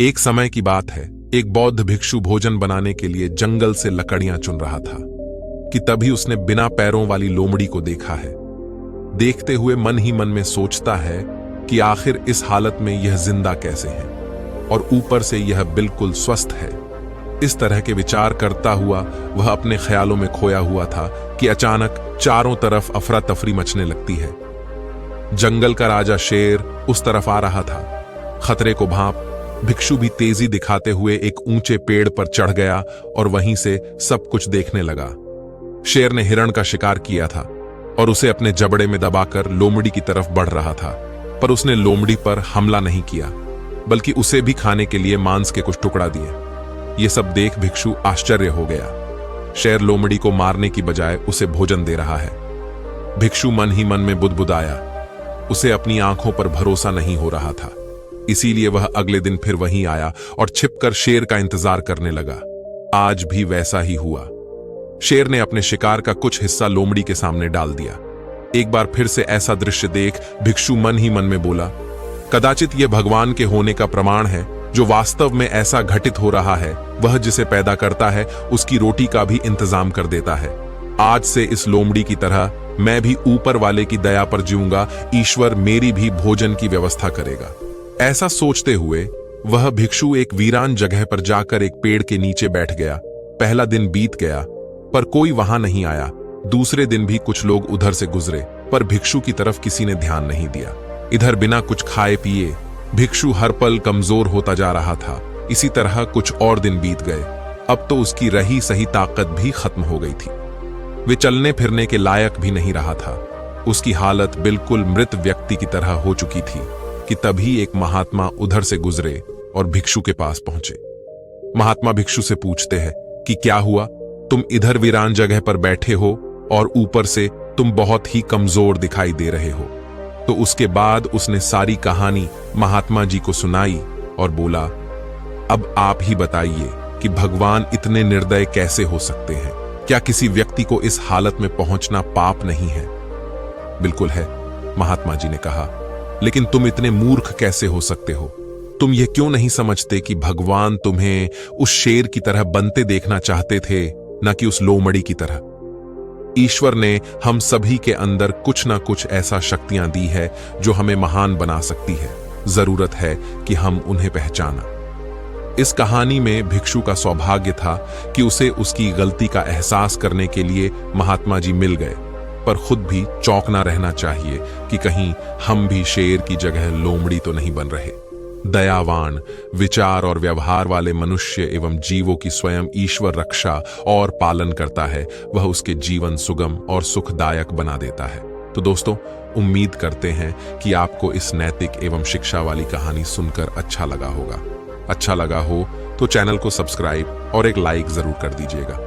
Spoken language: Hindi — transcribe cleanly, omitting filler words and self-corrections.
एक समय की बात है, एक बौद्ध भिक्षु भोजन बनाने के लिए जंगल से लकड़ियां चुन रहा था कि तभी उसने बिना पैरों वाली लोमड़ी को देखा है। देखते हुए मन ही मन में सोचता है कि आखिर इस हालत में यह जिंदा कैसे है और ऊपर से यह बिल्कुल स्वस्थ है। इस तरह के विचार करता हुआ वह अपने ख्यालों में खोया हुआ था कि अचानक चारों तरफ अफरा तफरी मचने लगती है। जंगल का राजा शेर उस तरफ आ रहा था। खतरे को भांप भिक्षु भी तेजी दिखाते हुए एक ऊंचे पेड़ पर चढ़ गया और वहीं से सब कुछ देखने लगा। शेर ने हिरण का शिकार किया था और उसे अपने जबड़े में दबाकर लोमड़ी की तरफ बढ़ रहा था, पर उसने लोमड़ी पर हमला नहीं किया, बल्कि उसे भी खाने के लिए मांस के कुछ टुकड़ा दिए। ये सब देख भिक्षु आश्चर्य हो गया। शेर लोमड़ी को मारने की बजाय उसे भोजन दे रहा है। भिक्षु मन ही मन में बुदबुदाया। उसे अपनी आंखों पर भरोसा नहीं हो रहा था। इसीलिए वह अगले दिन फिर वहीं आया और छिपकर शेर का इंतजार करने लगा। आज भी वैसा ही हुआ। शेर ने अपने शिकार का कुछ हिस्सा लोमड़ी के सामने डाल दिया। एक बार फिर से ऐसा दृश्य देख भिक्षु मन ही मन में बोला, कदाचित यह भगवान के होने का प्रमाण है। जो वास्तव में ऐसा घटित हो रहा है, वह जिसे पैदा करता है उसकी रोटी का भी इंतजाम कर देता है। आज से इस लोमड़ी की तरह मैं भी ऊपर वाले की दया पर जीऊंगा। ईश्वर मेरी भी भोजन की व्यवस्था करेगा। ऐसा सोचते हुए वह भिक्षु एक वीरान जगह पर जाकर एक पेड़ के नीचे बैठ गया। पहला दिन बीत गया, पर कोई वहां नहीं आया। दूसरे दिन भी कुछ लोग उधर से गुजरे, पर भिक्षु की तरफ किसी ने ध्यान नहीं दिया। इधर बिना कुछ खाए पिए भिक्षु हर पल कमजोर होता जा रहा था। इसी तरह कुछ और दिन बीत गए। अब तो उसकी रही सही ताकत भी खत्म हो गई थी। वे चलने फिरने के लायक भी नहीं रहा था। उसकी हालत बिल्कुल मृत व्यक्ति की तरह हो चुकी थी कि तभी एक महात्मा उधर से गुजरे और भिक्षु के पास पहुंचे। महात्मा भिक्षु से पूछते हैं कि क्या हुआ, तुम इधर वीरान जगह पर बैठे हो और ऊपर से तुम बहुत ही कमजोर दिखाई दे रहे हो। तो उसके बाद उसने सारी कहानी महात्मा जी को सुनाई और बोला, अब आप ही बताइए कि भगवान इतने निर्दय कैसे हो सकते हैं। क्या किसी व्यक्ति को इस हालत में पहुंचना पाप नहीं है? बिल्कुल है, महात्मा जी ने कहा, लेकिन तुम इतने मूर्ख कैसे हो सकते हो? तुम ये क्यों नहीं समझते कि भगवान तुम्हें उस शेर की तरह बनते देखना चाहते थे, न कि उस लोमड़ी की तरह? ईश्वर ने हम सभी के अंदर कुछ ना कुछ ऐसा शक्तियां दी है जो हमें महान बना सकती है। जरूरत है कि हम उन्हें पहचाना। इस कहानी में भिक्षु का सौभाग्य था कि उसे उसकी गलती का एहसास करने के लिए महात्मा जी मिल गए, पर खुद भी चौंकना रहना चाहिए कि कहीं हम भी शेर की जगह लोमड़ी तो नहीं बन रहे। दयावान, विचार और व्यवहार वाले मनुष्य एवं जीवों की स्वयं ईश्वर रक्षा और पालन करता है। वह उसके जीवन सुगम और सुखदायक बना देता है। तो दोस्तों, उम्मीद करते हैं कि आपको इस नैतिक एवं शिक्षा वाली कहानी सुनकर अच्छा लगा होगा। अच्छा लगा हो तो चैनल को सब्सक्राइब और एक लाइक जरूर कर दीजिएगा।